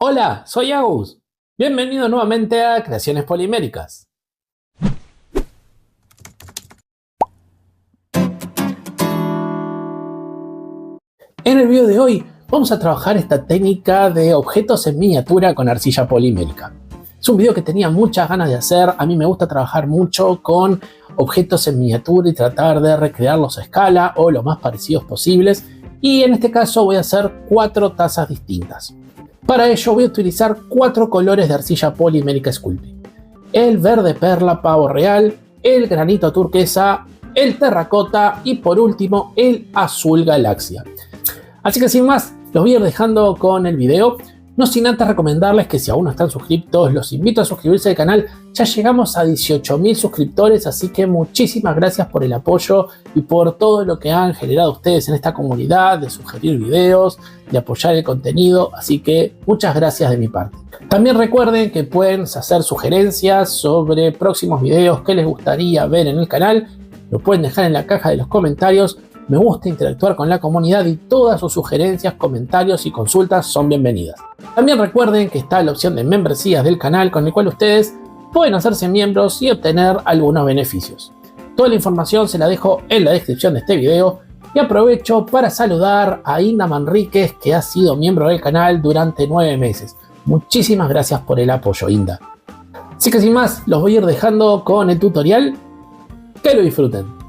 Hola, soy Agus. Bienvenido nuevamente a Creaciones Poliméricas. En el video de hoy vamos a trabajar esta técnica de objetos en miniatura con arcilla polimérica. Es un video que tenía muchas ganas de hacer. A mí me gusta trabajar mucho con objetos en miniatura y tratar de recrearlos a escala o lo más parecidos posibles. Y en este caso voy a hacer 4 tazas distintas. Para ello voy a utilizar 4 colores de arcilla polimérica Sculpey: el verde perla pavo real, el granito turquesa, el terracota y por último el azul galaxia. Así que sin más, los voy a ir dejando con el video. No sin antes recomendarles que si aún no están suscritos, los invito a suscribirse al canal. Ya llegamos a 18.000 suscriptores, así que muchísimas gracias por el apoyo y por todo lo que han generado ustedes en esta comunidad, de sugerir videos, de apoyar el contenido, así que muchas gracias de mi parte. También recuerden que pueden hacer sugerencias sobre próximos videos que les gustaría ver en el canal. Lo pueden dejar en la caja de los comentarios. Me gusta interactuar con la comunidad y todas sus sugerencias, comentarios y consultas son bienvenidas. También recuerden que está la opción de membresías del canal, con el cual ustedes pueden hacerse miembros y obtener algunos beneficios. Toda la información se la dejo en la descripción de este video y aprovecho para saludar a Inda Manríquez, que ha sido miembro del canal durante 9 meses. Muchísimas gracias por el apoyo, Inda. Así que sin más, los voy a ir dejando con el tutorial. Que lo disfruten.